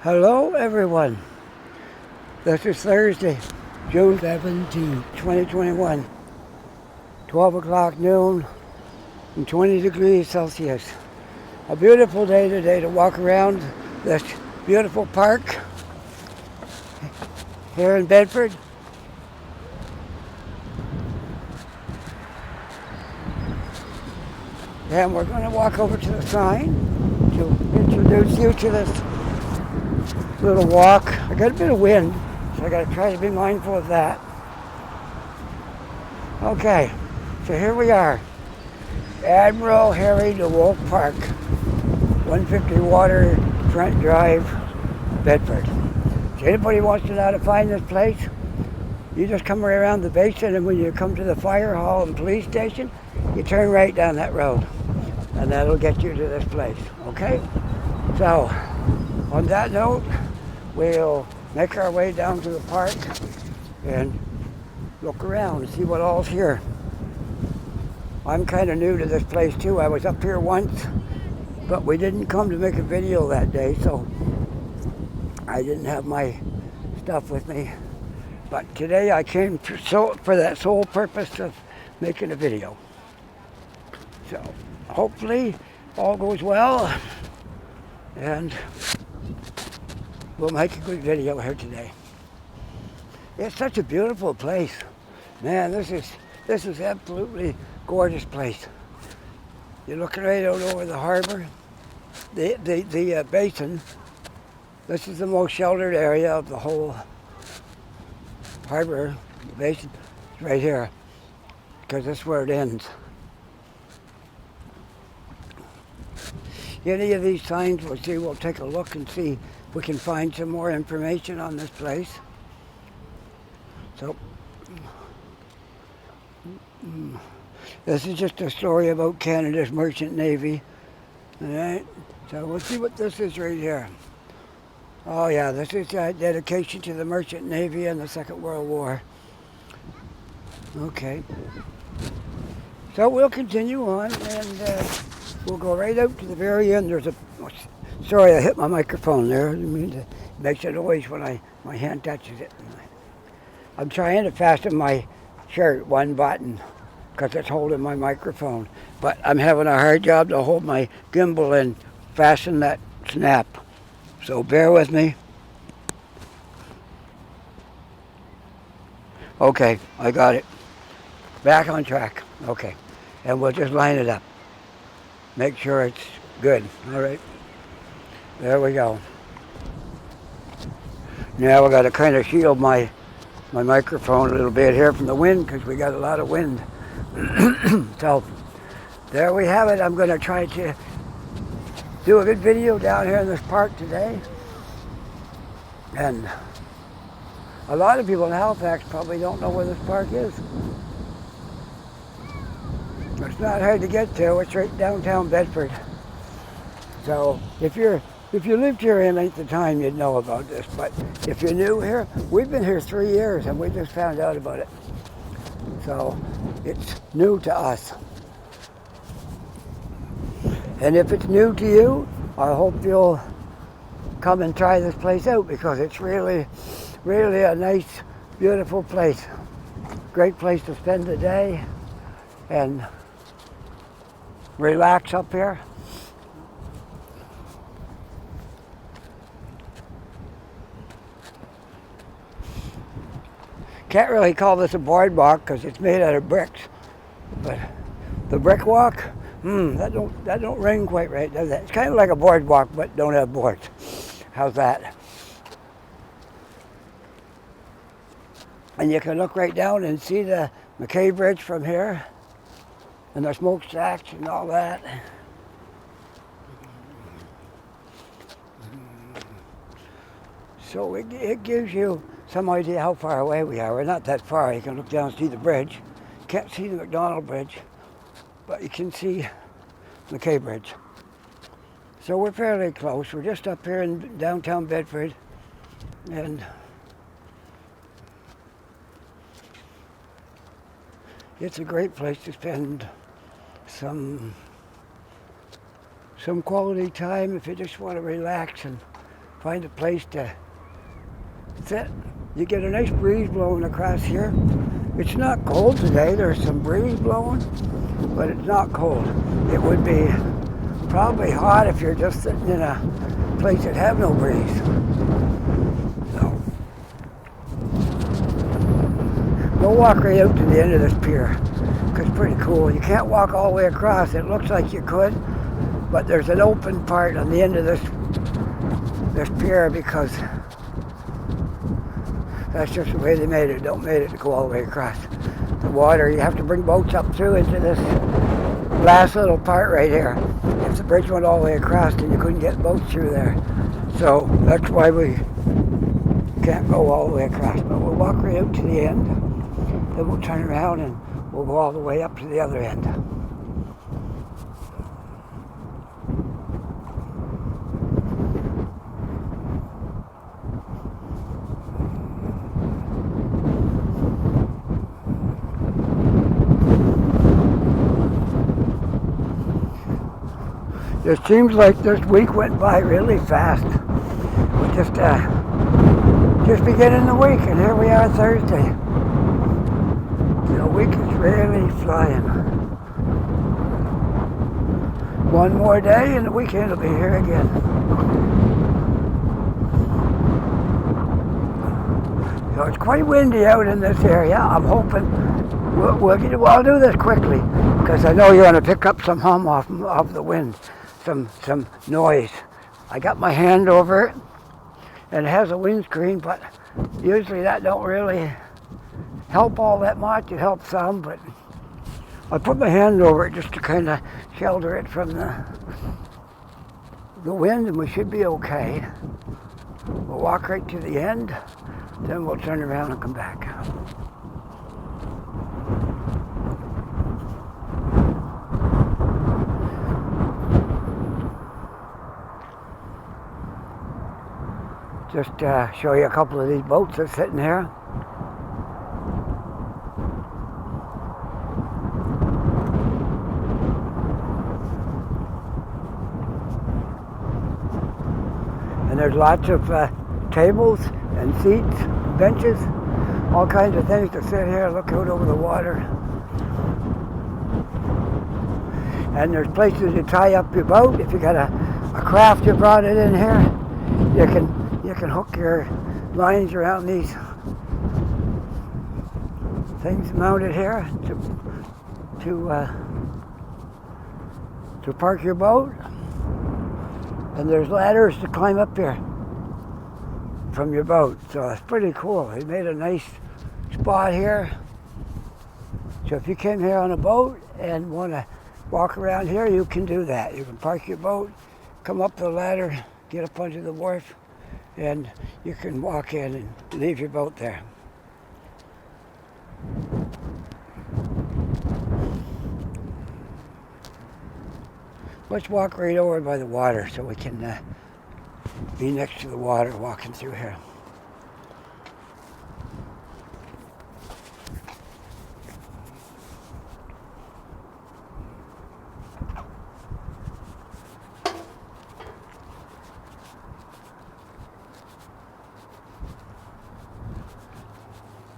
Hello everyone. This is Thursday, June 17, 2021. 12 o'clock noon and 20 degrees Celsius. A beautiful day today to walk around this beautiful park here in Bedford. And we're going to walk over to the sign to introduce you to this little walk. I got a bit of wind, so I got to try to be mindful of that. Okay, so here we are. Admiral DeWolf Park, 150 Waterfront Drive, Bedford. If anybody wants to know how to find this place, you just come right around the basin, and when you come to the fire hall and police station, you turn right down that road, and that'll get you to this place, okay? So, on that note, we'll make our way down to the park and look around and see what all's here. I'm kind of new to this place too. I was up here once, but we didn't come to make a video that day, so I didn't have my stuff with me. But today I came for that sole purpose of making a video. So hopefully all goes well, and we'll make a good video here today. It's such a beautiful place. Man, this is absolutely gorgeous place. You're looking right out over the harbor, the basin. This is the most sheltered area of the whole harbor. The basin is right here, because that's where it ends. Any of these signs we'll take a look and see if we can find some more information on this place. So, this is just a story about Canada's merchant navy. All right, so we'll see what this is right here. Oh yeah, this is a dedication to the merchant navy in the Second World War. Okay, so we'll continue on, and we'll go right out to the very end. Sorry, I hit my microphone there. I mean, it makes a noise when my hand touches it. I'm trying to fasten my shirt one button because it's holding my microphone, but I'm having a hard job to hold my gimbal and fasten that snap. So bear with me. Okay, I got it. Back on track. Okay, and we'll just line it up. Make sure it's good. All right. There we go. Now we got to kind of shield my microphone a little bit here from the wind, because we got a lot of wind. So there we have it. I'm going to try to do a good video down here in this park today. And a lot of people in Halifax probably don't know where this park is. It's not hard to get to. It's right downtown Bedford. So if you lived here any length of time, you'd know about this. But if you're new here, we've been here 3 years and we just found out about it. So it's new to us. And if it's new to you, I hope you'll come and try this place out, because it's really, really a nice, beautiful place. Great place to spend the day and relax up here. Can't really call this a boardwalk because it's made out of bricks, but the brick walk, that don't ring quite right, does it? It's kind of like a boardwalk, but don't have boards. How's that? And you can look right down and see the McKay Bridge from here, and the smokestacks and all that. So it gives you some idea how far away we are. We're not that far. You can look down and see the bridge. Can't see the McDonald Bridge, but you can see McKay Bridge. So we're fairly close. We're just up here in downtown Bedford, and it's a great place to spend some quality time if you just want to relax and find a place to sit. You get a nice breeze blowing across here. It's not cold today. There's some breeze blowing, but it's not cold. It would be probably hot if you're just sitting in a place that have no breeze. So, we'll walk right out to the end of this pier, because it's pretty cool. You can't walk all the way across. It looks like you could, but there's an open part on the end of this pier because that's just the way they made it. Don't made it to go all the way across the water. You have to bring boats up through into this last little part right here. If the bridge went all the way across, then you couldn't get boats through there. So that's why we can't go all the way across. But we'll walk right out to the end. Then we'll turn around and we'll go all the way up to the other end. It seems like this week went by really fast. We're just beginning the week, and here we are Thursday. The week is really flying. One more day and the weekend will be here again. So it's quite windy out in this area. I'm hoping I'll do this quickly because I know you're going to pick up some hum off the wind. Some noise. I got my hand over it and it has a windscreen, but usually that don't really help all that much. It helps some, but I put my hand over it just to kind of shelter it from the wind, and we should be okay. We'll walk right to the end, then we'll turn around and come back. Just show you a couple of these boats that's sitting here. And there's lots of tables and seats, benches, all kinds of things to sit here, look out over the water. And there's places to tie up your boat. If you got a craft you brought it in here, you can hook your lines around these things mounted here to park your boat. And there's ladders to climb up here from your boat. So it's pretty cool. They made a nice spot here. So if you came here on a boat and want to walk around here, you can do that. You can park your boat, come up the ladder, get up onto the wharf, and you can walk in and leave your boat there. Let's walk right over by the water so we can be next to the water walking through here.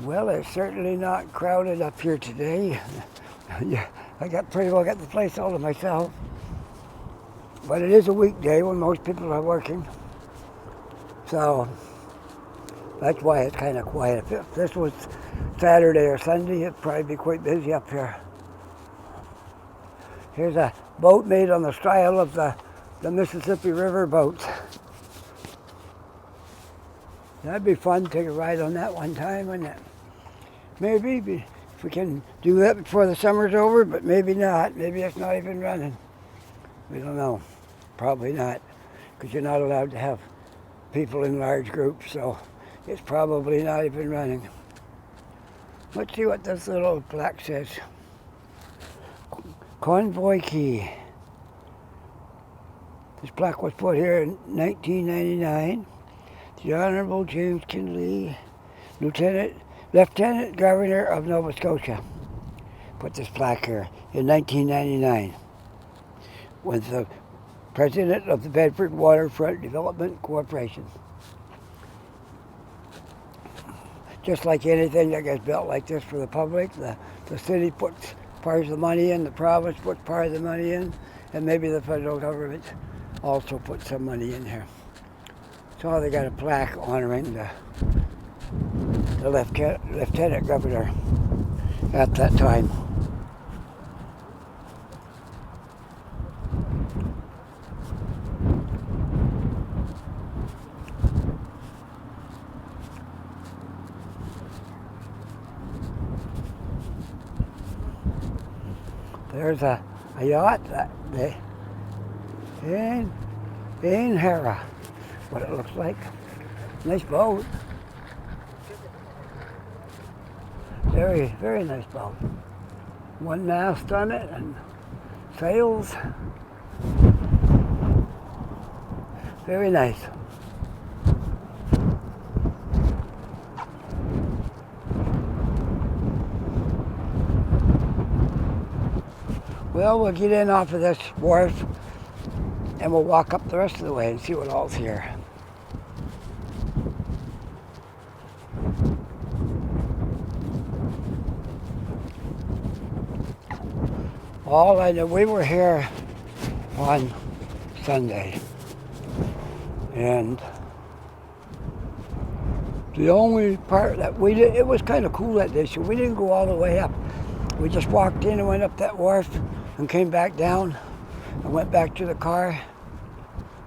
Well, it's certainly not crowded up here today. Yeah, I pretty well got the place all to myself. But it is a weekday when most people are working. So that's why it's kind of quiet. If this was Saturday or Sunday, it'd probably be quite busy up here. Here's a boat made on the style of the Mississippi River boats. That'd be fun to take a ride on that one time, wouldn't it? Maybe if we can do that before the summer's over, but maybe not. Maybe it's not even running. We don't know. Probably not, because you're not allowed to have people in large groups, so it's probably not even running. Let's see what this little plaque says. Convoy Key. This plaque was put here in 1999. The Honorable James Kinley, Lieutenant Governor of Nova Scotia, put this plaque here in 1999 with the President of the Bedford Waterfront Development Corporation. Just like anything that gets built like this for the public, the city puts part of the money in, the province puts part of the money in, and maybe the federal government also puts some money in here. So they got a plaque honoring the lieutenant governor at that time. There's a yacht in Hera, what it looks like. Nice boat. Very, very nice boat. One mast on it and sails. Very nice. Well, we'll get in off of this wharf and we'll walk up the rest of the way and see what all's here. All I know, we were here on Sunday, and the only part that we did, it was kind of cool that day, so we didn't go all the way up. We just walked in and went up that wharf and came back down and went back to the car,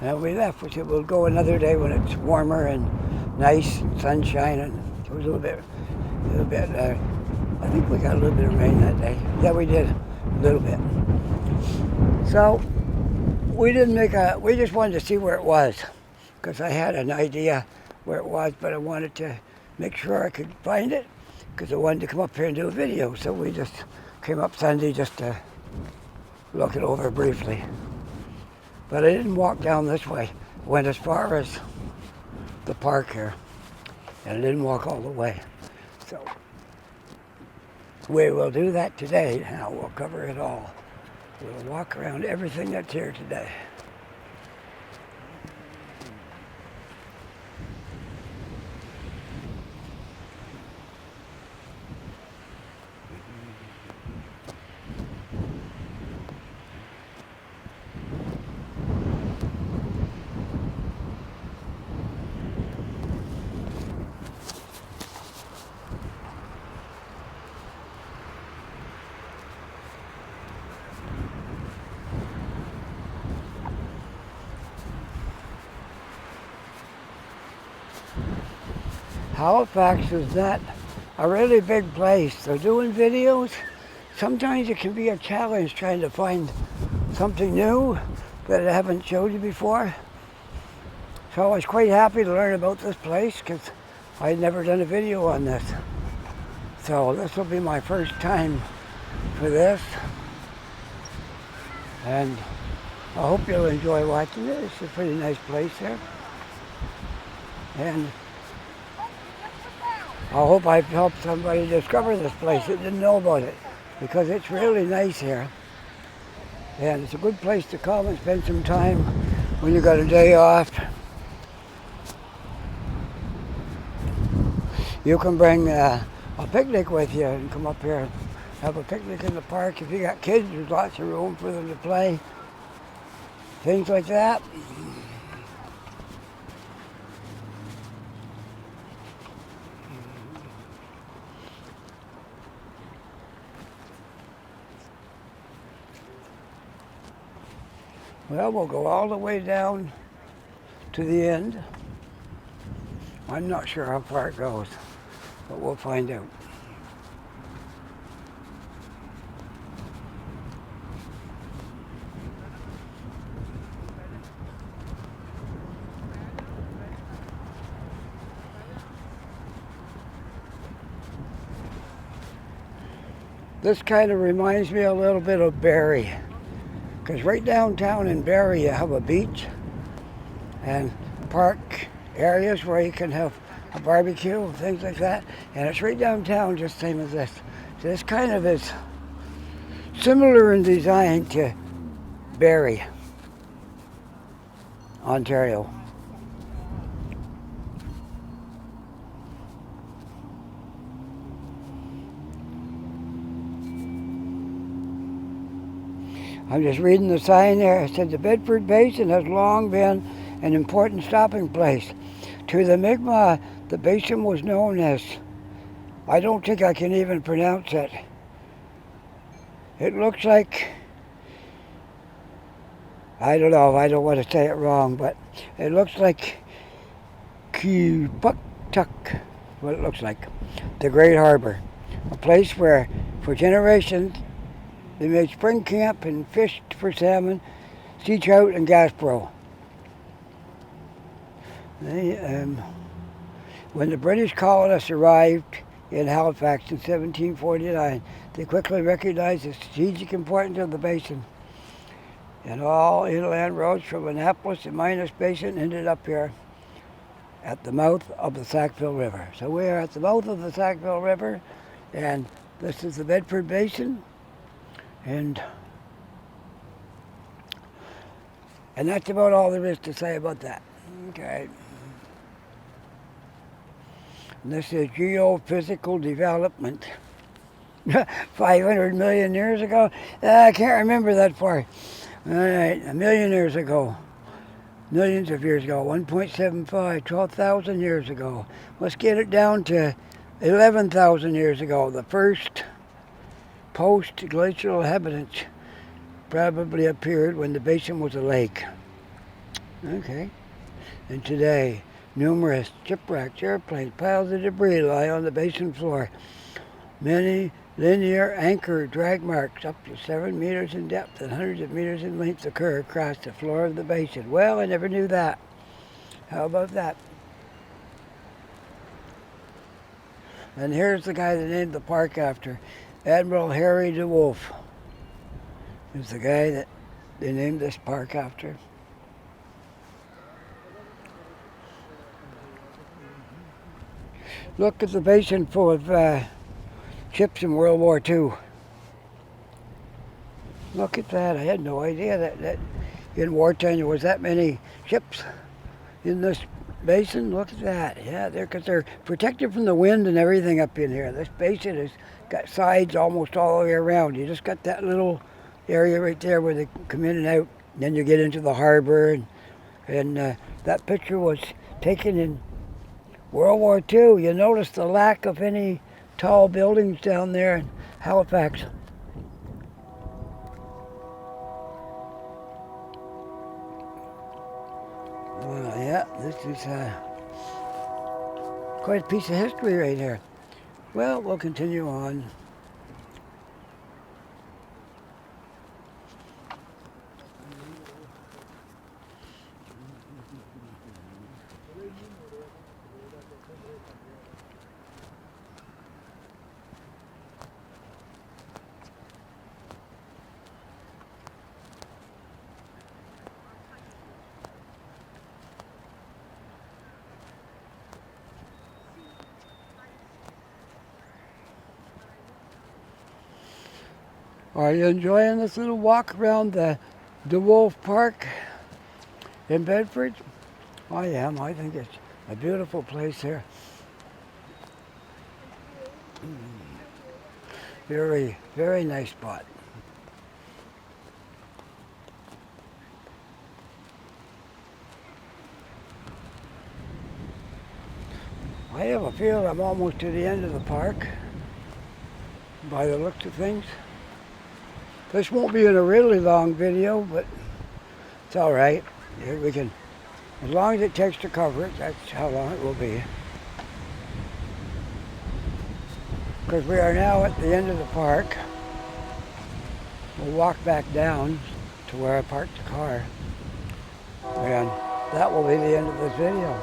and we left. We said we'll go another day when it's warmer and nice and sunshine, and it was a little bit. I think we got a little bit of rain that day. Yeah, we did a little bit. So we just wanted to see where it was, because I had an idea where it was, but I wanted to make sure I could find it, because I wanted to come up here and do a video. So we just came up Sunday just to look it over briefly. But I didn't walk down this way. I went as far as the park here, and I didn't walk all the way. So we will do that today. Now we'll cover it all. We'll walk around everything that's here today. Halifax is not a really big place, so doing videos, sometimes it can be a challenge trying to find something new that I haven't showed you before. So I was quite happy to learn about this place because I had never done a video on this. So this will be my first time for this, and I hope you'll enjoy watching it. It's a pretty nice place here, and I hope I've helped somebody discover this place that didn't know about it, because it's really nice here. And it's a good place to come and spend some time when you got a day off. You can bring a picnic with you and come up here and have a picnic in the park. If you got kids, there's lots of room for them to play. Things like that. Well, we'll go all the way down to the end. I'm not sure how far it goes, but we'll find out. This kind of reminds me a little bit of Barrie, because right downtown in Barrie you have a beach and park areas where you can have a barbecue and things like that, and it's right downtown, just same as this. So this kind of is similar in design to Barrie. Ontario. I'm just reading the sign there. It said the Bedford Basin has long been an important stopping place. To the Mi'kmaq, the basin was known as, I don't think I can even pronounce it. It looks like, I don't know, I don't want to say it wrong, but it looks like Kipuktuk, what it looks like, the Great Harbor. A place where, for generations, they made spring camp and fished for salmon, sea trout, and gaspereau. When the British colonists arrived in Halifax in 1749, they quickly recognized the strategic importance of the basin. And all inland roads from Annapolis and Minas Basin ended up here at the mouth of the Sackville River. So we are at the mouth of the Sackville River, and this is the Bedford Basin. And that's about all there is to say about that. Okay. And this is geophysical development. 500 million years ago? I can't remember that far. All right, a million years ago. Millions of years ago. 1.75, 12,000 years ago. Let's get it down to 11,000 years ago. The first post-glacial inhabitants probably appeared when the basin was a lake. Okay. And today, numerous shipwrecks, airplanes, piles of debris lie on the basin floor. Many linear anchor drag marks up to 7 meters in depth and hundreds of meters in length occur across the floor of the basin. Well, I never knew that. How about that? And here's the guy that named the park after. Admiral Harry DeWolf is the guy that they named this park after. Look at the basin full of ships in World War II. Look at that. I had no idea that in wartime there was that many ships in this basin. Look at that. Yeah, because they're protected from the wind and everything up in here. This basin has got sides almost all the way around. You just got that little area right there where they come in and out. And then you get into the harbor. And that picture was taken in World War II. You notice the lack of any tall buildings down there in Halifax. Well, yeah, this is quite a piece of history right here. Well, we'll continue on. Are you enjoying this little walk around the DeWolf Park in Bedford? I am. I think it's a beautiful place here. Very, very nice spot. I have a feeling I'm almost to the end of the park by the looks of things. This won't be in a really long video, but it's all right. Here we can, as long as it takes to cover it, that's how long it will be. Because we are now at the end of the park. We'll walk back down to where I parked the car. And that will be the end of this video.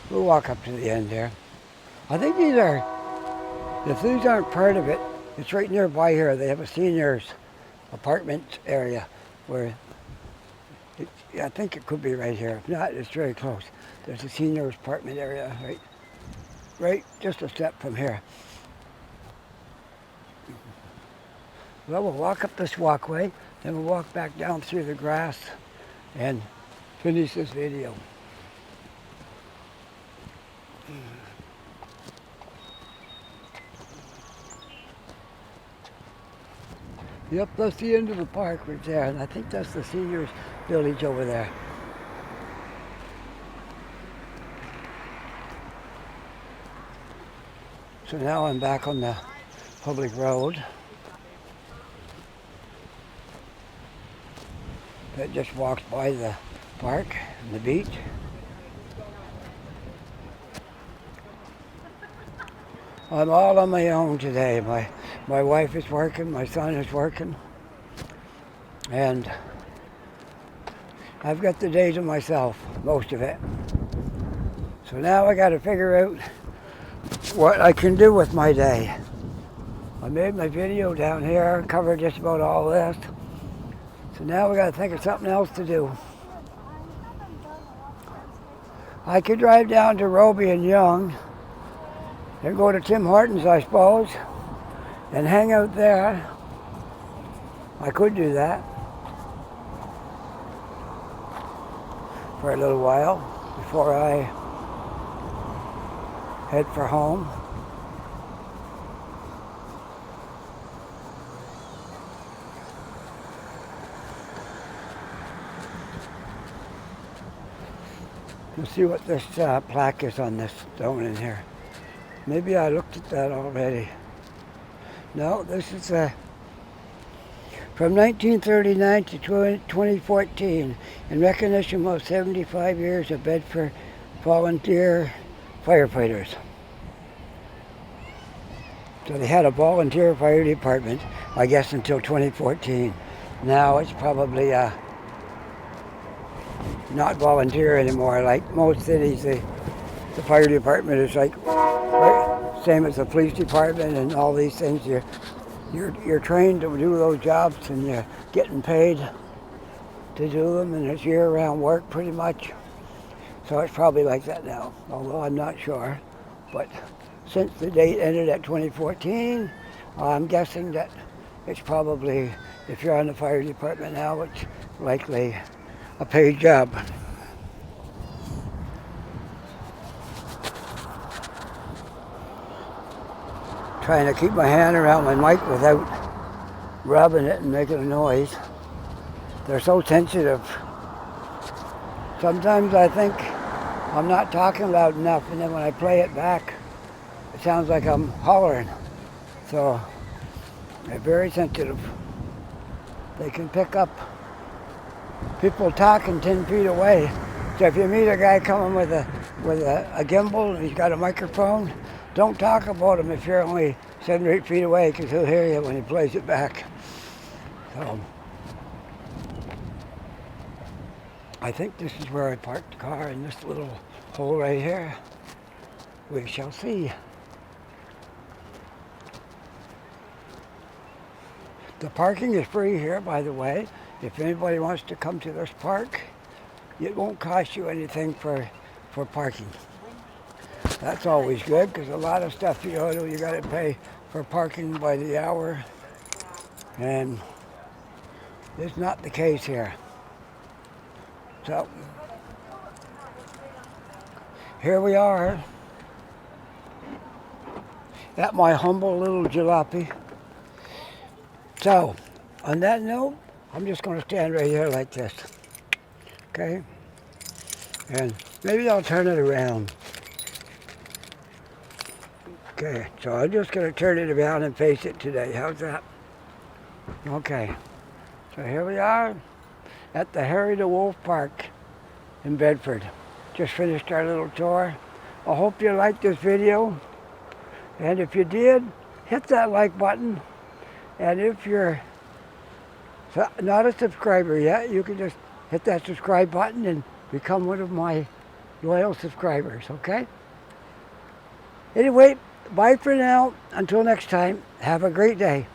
We'll walk up to the end there. I think these are, if these aren't part of it, it's right nearby here. They have a seniors apartment area where, I think it could be right here. If not, it's very close. There's a seniors apartment area right just a step from here. Well, we'll walk up this walkway, Then we'll walk back down through the grass and finish this video. Yep, that's the end of the park right there, and I think that's the seniors village over there. So now I'm back on the public road that just walks by the park and the beach. I'm all on my own today. My wife is working, my son is working, and I've got the day to myself, most of it. So now I got to figure out what I can do with my day. I made my video down here, covered just about all this. So now we got to think of something else to do. I could drive down to Roby and Young and go to Tim Hortons, I suppose, and hang out there. I could do that for a little while before I head for home. Let's see what this plaque is on this stone in here. Maybe I looked at that already. No, this is from 1939 to 2014 in recognition of 75 years of Bedford volunteer firefighters. So they had a volunteer fire department, I guess, until 2014. Now it's probably not volunteer anymore. Like most cities, the fire department is like same as the police department and all these things. You're trained to do those jobs and you're getting paid to do them, and it's year-round work pretty much. So it's probably like that now, although I'm not sure. But since the date ended at 2014, I'm guessing that it's probably, if you're on the fire department now, it's likely a paid job. Trying to keep my hand around my mic without rubbing it and making a noise. They're so sensitive. Sometimes I think I'm not talking loud enough, and then when I play it back, it sounds like I'm hollering. So they're very sensitive. They can pick up people talking 10 feet away. So if you meet a guy coming with a gimbal and he's got a microphone, don't talk about him if you're only 7 or 8 feet away, because he'll hear you when he plays it back. So I think this is where I parked the car, in this little hole right here. We shall see. The parking is free here, by the way. If anybody wants to come to this park, it won't cost you anything for parking. That's always good, because a lot of stuff you got to pay for parking by the hour, and it's not the case here. So here we are at my humble little jalopy. So on that note, I'm just going to stand right here like this, okay? And maybe I'll turn it around. Okay, so I'm just going to turn it around and face it today. How's that? Okay, so here we are at the DeWolf Park in Bedford. Just finished our little tour. I hope you liked this video. And if you did, hit that like button. And if you're not a subscriber yet, you can just hit that subscribe button and become one of my loyal subscribers, okay? Anyway, bye for now. Until next time, have a great day.